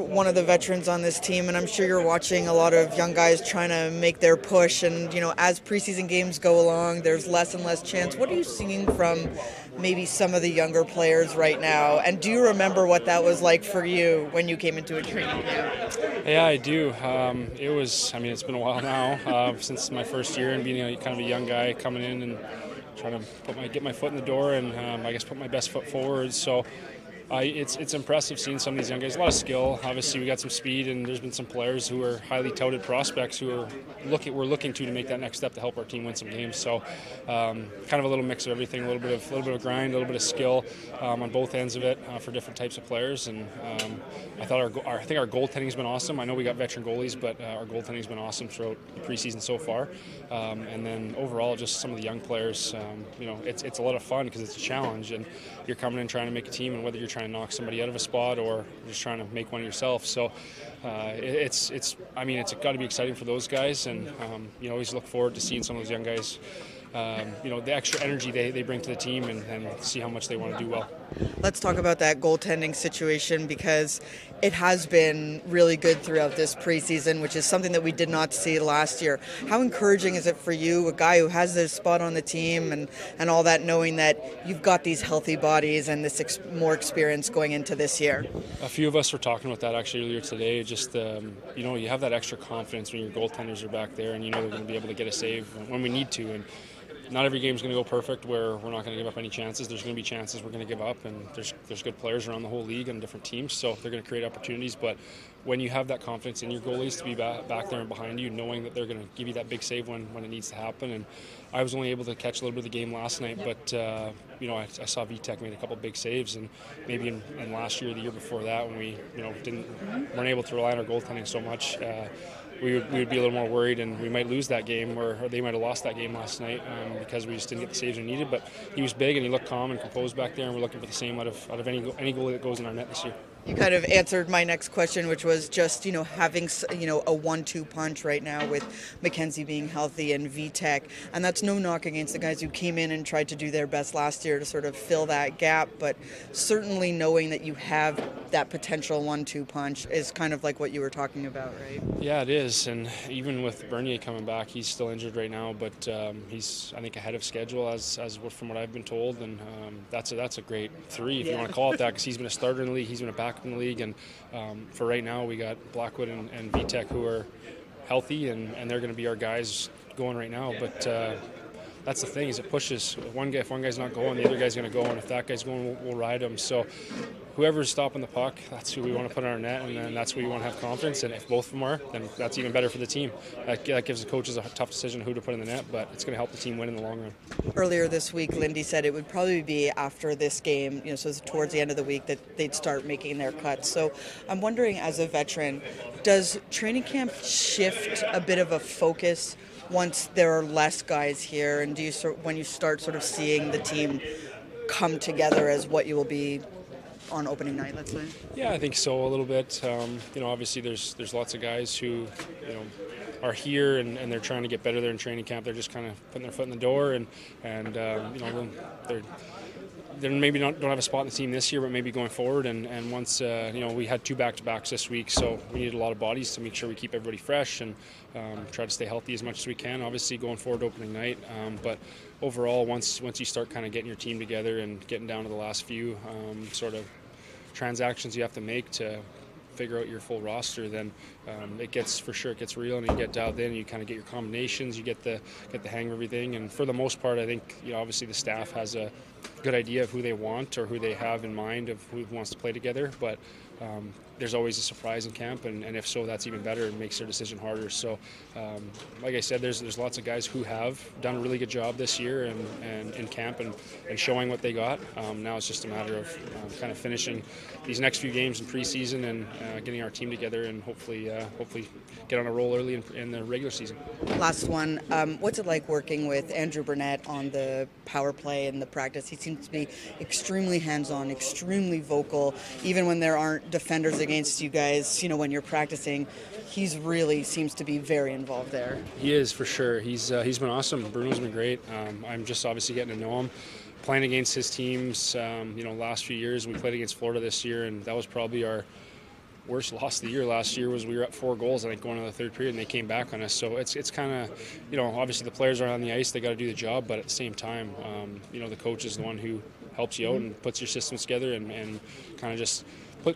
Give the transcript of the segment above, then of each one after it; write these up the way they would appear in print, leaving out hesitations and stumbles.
One of the veterans on this team, and I'm sure you're watching a lot of young guys trying to make their push. And as preseason games go along, there's less and less chance. What are you seeing from maybe some of the younger players right now? And do you remember what that was like for you when you came into a training camp? Yeah, I do. It's been a while now since my first year and being kind of a young guy coming in and trying to get my foot in the door and I guess put my best foot forward. So it's impressive seeing some of these young guys. A lot of skill. Obviously, we got some speed, and there's been some players who are highly touted prospects who are we're looking to make that next step to help our team win some games. So, kind of a little mix of everything. A little bit of grind, a little bit of skill on both ends of it for different types of players. And I think our goaltending's been awesome. I know we got veteran goalies, but our goaltending's been awesome throughout the preseason so far. And then overall, just some of the young players. It's a lot of fun because it's a challenge, and you're coming in trying to make a team, and whether you're trying to knock somebody out of a spot or just trying to make one yourself. So it's got to be exciting for those guys, and you always look forward to seeing some of those young guys. The extra energy they bring to the team and see how much they want to do well. Let's talk about that goaltending situation, because it has been really good throughout this preseason, which is something that we did not see last year. How encouraging is it for you, a guy who has this spot on the team and all that, knowing that you've got these healthy bodies and this more experience going into this year? A few of us were talking about that actually earlier today. Just you have that extra confidence when your goaltenders are back there and you know they're going to be able to get a save when we need to. And not every game is going to go perfect where we're not going to give up any chances. There's going to be chances we're going to give up, and there's good players around the whole league and different teams, so they're going to create opportunities. But when you have that confidence in your goalies to be back there and behind you, knowing that they're going to give you that big save when it needs to happen. And I was only able to catch a little bit of the game last night, but I saw Vitek made a couple big saves, and maybe in last year or the year before that when we weren't able to rely on our goaltending so much. We would be a little more worried, and we might lose that game, or they might have lost that game last night because we just didn't get the saves we needed. But he was big, and he looked calm and composed back there, and we're looking for the same out of any goalie that goes in our net this year. You kind of answered my next question, which was just, having, a 1-2 punch right now with Mackenzie being healthy and Vitek. And that's no knock against the guys who came in and tried to do their best last year to sort of fill that gap. But certainly knowing that you have that potential 1-2 punch is kind of like what you were talking about, right? Yeah, it is. And even with Bernier coming back, he's still injured right now, but he's, I think, ahead of schedule as from what I've been told. And that's a great three, if you want to call it that, because he's been a starter in the league, he's been a backup in the league, and for right now we got Blackwood and Vitek who are healthy, and they're going to be our guys going right now. But that's the thing, is it pushes one guy. If one guy's not going, the other guy's going to go, and if that guy's going, we'll ride him. So whoever's stopping the puck, that's who we want to put in our net, and then that's who we want to have confidence. And if both of them are, then that's even better for the team. That gives the coaches a tough decision who to put in the net, but it's going to help the team win in the long run. Earlier this week, Lindy said it would probably be after this game, so towards the end of the week, that they'd start making their cuts. So I'm wondering, as a veteran, does training camp shift a bit of a focus once there are less guys here, and when you start sort of seeing the team come together as what you will be on opening night, let's say? Yeah, I think so, a little bit. Obviously there's lots of guys who, are here and they're trying to get better there in training camp. They're just kind of putting their foot in the door, and they maybe don't have a spot in the team this year, but maybe going forward. And once we had 2 back-to-backs this week, so we needed a lot of bodies to make sure we keep everybody fresh and try to stay healthy as much as we can. Obviously, going forward to opening night, but overall, once you start kind of getting your team together and getting down to the last few sort of transactions you have to make to figure out your full roster, then it gets real, and you get dialed in, and you kind of get your combinations, you get the hang of everything. And for the most part, I think obviously the staff has a good idea of who they want or who they have in mind of who wants to play together, but there's always a surprise in camp, and if so, that's even better. It makes their decision harder. So like I said, there's lots of guys who have done a really good job this year and in camp and showing what they got. Now it's just a matter of kind of finishing these next few games in preseason and getting our team together, and hopefully get on a roll early in the regular season. Last one, what's it like working with Andrew Burnett on the power play and the practice? He seems to be extremely hands-on, extremely vocal, even when there aren't defenders against you guys. When you're practicing, he's really seems to be very involved there. He is, for sure. He's been awesome. Bruno's been great. I'm just obviously getting to know him. Playing against his teams, last few years. We played against Florida this year, and that was probably our worst loss of the year last year was we were up 4 goals, I think, going into the third period, and they came back on us. So it's kind of, obviously the players are on the ice, they got to do the job, but at the same time, the coach is the one who helps you out and puts your systems together and kind of just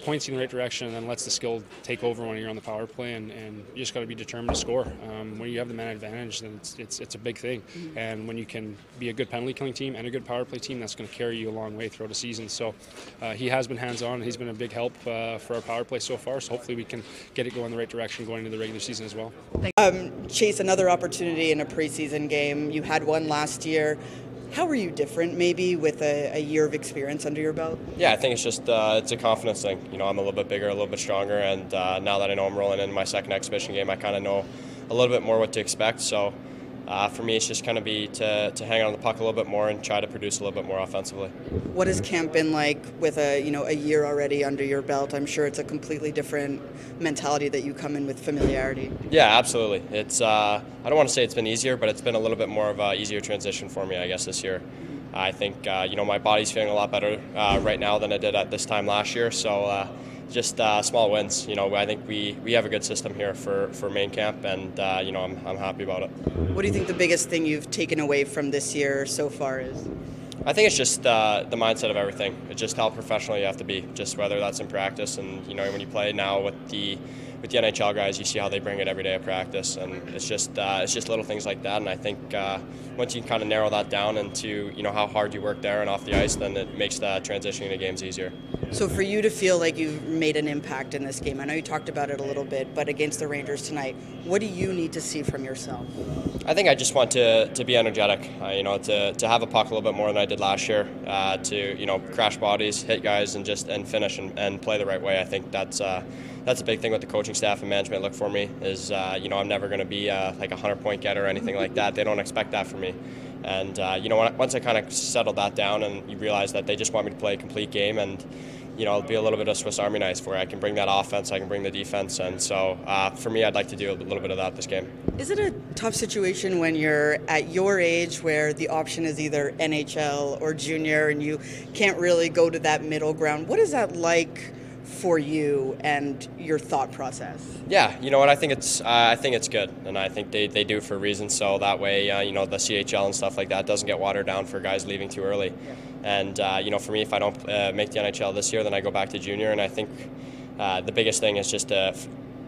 points you in the right direction, and then lets the skill take over when you're on the power play, and you just got to be determined to score. When you have the man advantage, then it's a big thing. And when you can be a good penalty killing team and a good power play team, that's going to carry you a long way throughout a season. So he has been hands-on. He's been a big help for our power play so far, so hopefully we can get it going in the right direction going into the regular season as well. Chase, another opportunity in a preseason game. You had one last year. How are you different, maybe, with a year of experience under your belt? Yeah, I think it's just it's a confidence thing. I'm a little bit bigger, a little bit stronger, and now that I know I'm rolling in my second exhibition game, I kind of know a little bit more what to expect. So for me, it's just kind of be to hang on the puck a little bit more and try to produce a little bit more offensively. What has camp been like with a year already under your belt? I'm sure it's a completely different mentality that you come in with familiarity. Yeah, absolutely. It's I don't want to say it's been easier, but it's been a little bit more of an easier transition for me, I guess, this year. I think my body's feeling a lot better right now than it did at this time last year. So just small wins. I think we have a good system here for main camp, and I'm happy about it. What do you think the biggest thing you've taken away from this year so far is? I think it's just the mindset of everything. It's just how professional you have to be, just whether that's in practice and when you play now with the NHL guys, you see how they bring it every day at practice, and it's just little things like that. And I think once you can kind of narrow that down into how hard you work there and off the ice, then it makes the transition into games easier. So for you to feel like you've made an impact in this game, I know you talked about it a little bit, but against the Rangers tonight, what do you need to see from yourself? I think I just want to be energetic, to have a puck a little bit more than I did last year, to crash bodies, hit guys, and finish and play the right way. I think that's a big thing with the coaching staff and management look for me is, I'm never going to be like a 100-point getter or anything like that. They don't expect that from me. And, once I kind of settled that down and you realize that they just want me to play a complete game, and, it'll be a little bit of Swiss Army knife where I can bring that offense, I can bring the defense. And so for me, I'd like to do a little bit of that this game. Is it a tough situation when you're at your age where the option is either NHL or junior and you can't really go to that middle ground? What is that like for you and your thought process? Yeah, you know what, I think it's good, and I think they do it for a reason, so that way the CHL and stuff like that doesn't get watered down for guys leaving too early. And for me, if I don't make the NHL this year, then I go back to junior, and I think the biggest thing is just the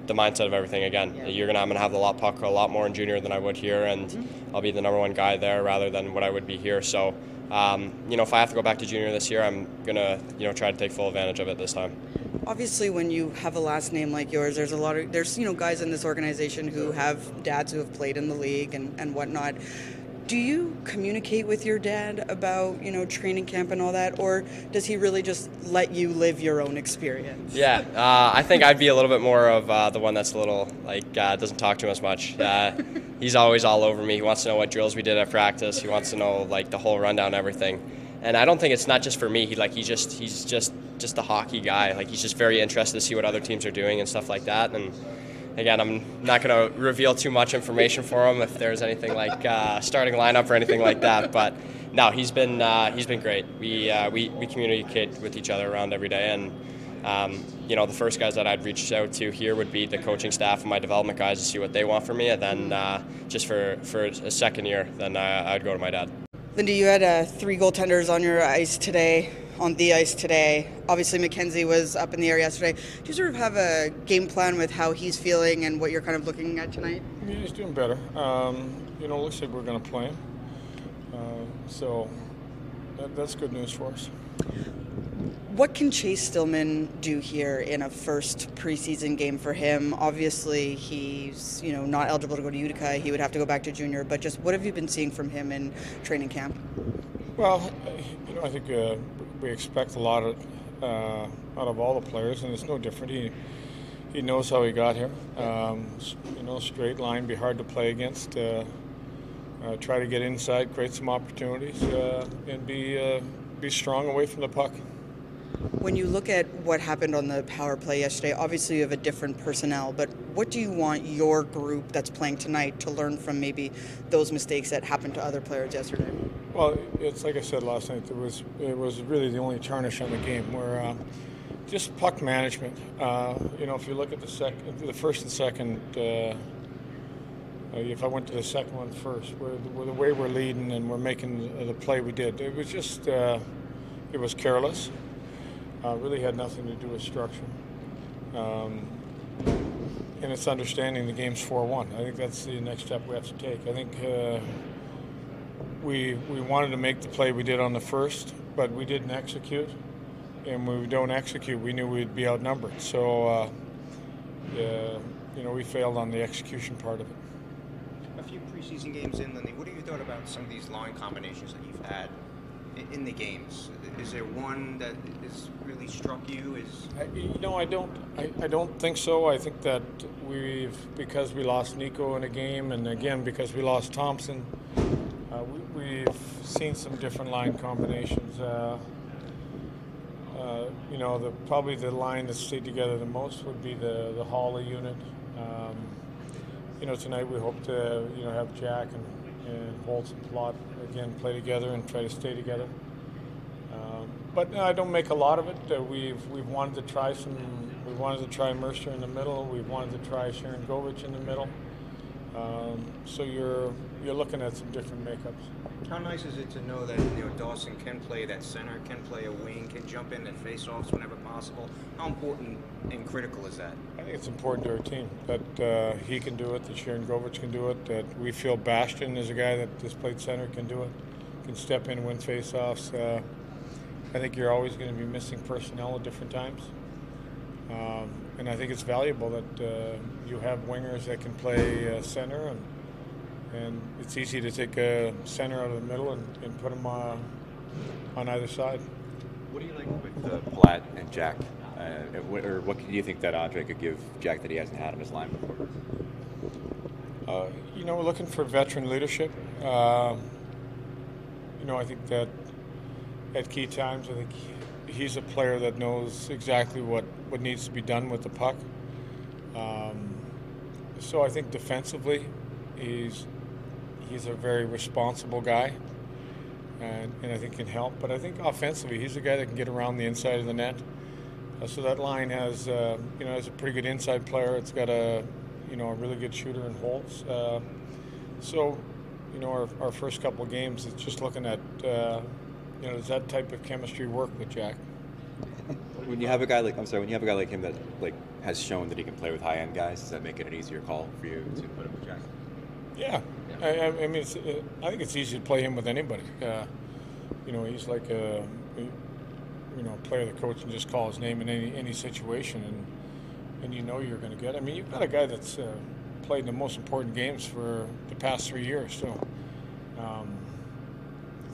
mindset of everything again. Yeah. I'm going to have the puck a lot more in junior than I would here, and I'll be the number one guy there rather than what I would be here. So if I have to go back to junior this year, I'm going to try to take full advantage of it this time. Obviously, when you have a last name like yours, there's guys in this organization who have dads who have played in the league and whatnot. Do you communicate with your dad about training camp and all that, or does he really just let you live your own experience? Yeah, I think I'd be a little bit more of the one that's a little doesn't talk to him as much. He's always all over me. He wants to know what drills we did at practice. He wants to know the whole rundown and everything. And I don't think it's not just for me. He's just a hockey guy. He's just very interested to see what other teams are doing and stuff like that. And again, I'm not going to reveal too much information for him if there's anything like starting lineup or anything like that. But no, he's been great. We communicate with each other around every day, and the first guys that I'd reach out to here would be the coaching staff and my development guys to see what they want from me, and then just for a second year, then I'd go to my dad. Lindy, you had 3 goaltenders on the ice today. Obviously, McKenzie was up in the air yesterday. Do you sort of have a game plan with how he's feeling and what you're kind of looking at tonight? Yeah, he's doing better. Looks like we're going to play him. So that's good news for us. What can Chase Stillman do here in a first preseason game for him? Obviously, he's not eligible to go to Utica. He would have to go back to junior. But just what have you been seeing from him in training camp? Well, I think we expect a lot out of all the players, and it's no different. He knows how he got here. Straight line, be hard to play against. Try to get inside, create some opportunities, and be strong away from the puck. When you look at what happened on the power play yesterday, obviously you have a different personnel, but what do you want your group that's playing tonight to learn from maybe those mistakes that happened to other players yesterday? Well, it's like I said last night, it was really the only tarnish on the game where Just puck management. If you look at the first and second, if I went to the second one first, the way we're leading and we're making the play we did, it was just it was careless. Really had nothing to do with structure. And it's understanding the game's 4-1. I think that's the next step we have to take. I think we wanted to make the play we did on the first, but we didn't execute. And when we don't execute, we knew we'd be outnumbered. So, we failed on the execution part of it. A few preseason games in, Lindy, what have you thought about some of these line combinations that you've had in the games? Is there one that has really struck you? I don't think so. I think that because we lost Nico in a game, and again because we lost Thompson, we've seen some different line combinations. Probably the line that stayed together the most would be the Hawley unit. Tonight we hope to have Jack and Holtz and Plot again play together and try to stay together. But no, I don't make a lot of it. We've wanted to try some. We wanted to try Mercer in the middle. We wanted to try Sharon Govich in the middle. So you're looking at some different makeups. How nice is it to know that Dawson can play that center, can play a wing, can jump in at faceoffs whenever possible? How important and critical is that? I think it's important to our team that he can do it, that Sharon Govich can do it, that we feel Bastion is a guy that just played center can do it, can step in and win faceoffs. I think you're always going to be missing personnel at different times. And I think it's valuable that you have wingers that can play center, and it's easy to take a center out of the middle and put them on either side. What do you like with Platt and Jack? What do you think that Andre could give Jack that he hasn't had on his line before? We're looking for veteran leadership. I think that at key times, I think he's a player that knows exactly what needs to be done with the puck. So I think defensively, he's a very responsible guy, and I think can help. But I think offensively, he's a guy that can get around the inside of the net. So that line has a pretty good inside player. It's got a really good shooter in Holtz. Our first couple of games, it's just looking at does that type of chemistry work with Jack? When you have a guy like him that has shown that he can play with high end guys, does that make it an easier call for you to put him with Jack? Yeah. I mean, I think it's easy to play him with anybody. He's like a player the coach can just call his name in any situation, and you're going to get. I mean, you've got a guy that's played the most important games for the past 3 years, so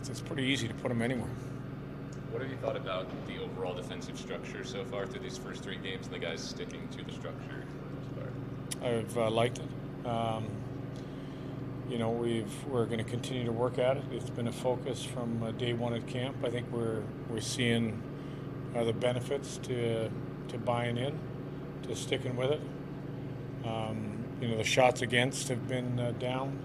it's pretty easy to put him anywhere. What have you thought about the overall defensive structure so far through these first 3 games and the guys sticking to the structure for the most part? I've liked it. We're going to continue to work at it. It's been a focus from day one at camp. I think we're seeing the benefits to buying in, to sticking with it. The shots against have been down.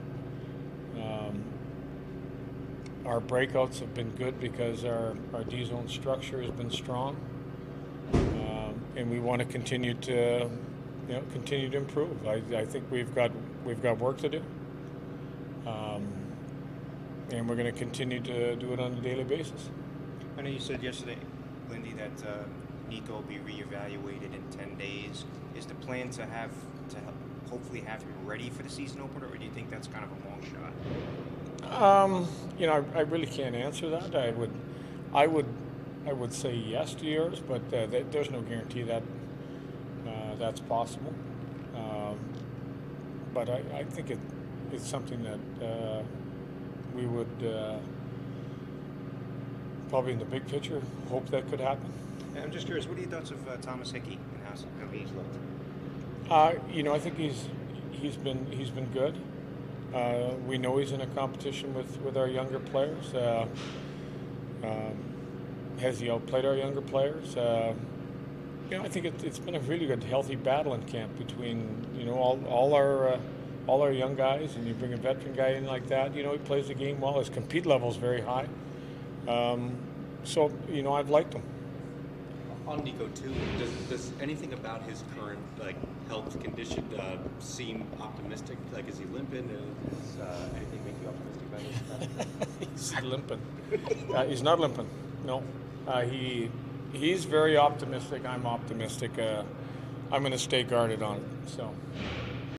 Our breakouts have been good because our D-zone structure has been strong, and we want to continue to improve. I think we've got work to do, and we're going to continue to do it on a daily basis. I know you said yesterday, Lindy, that Nico will be reevaluated in 10 days. Is the plan to hopefully have him ready for the season opener, or do you think that's kind of a long shot? I really can't answer that. I would say yes to yours, but there's no guarantee that that's possible. But I think it's something that we would probably in the big picture hope that could happen. I'm just curious, what are your thoughts of Thomas Hickey and how he's looked? I think he's been good. We know he's in a competition with our younger players. Has he outplayed our younger players? I think it's been a really good, healthy battle in camp between all our young guys, and you bring a veteran guy in like that. He plays the game well. His compete level is very high. So I've liked him. On Nico too, does anything about his current health condition seem optimistic? Like, is he limping? Does anything make you optimistic about his He's limping. He's not limping. No. He's very optimistic. I'm optimistic. I'm going to stay guarded on it. So.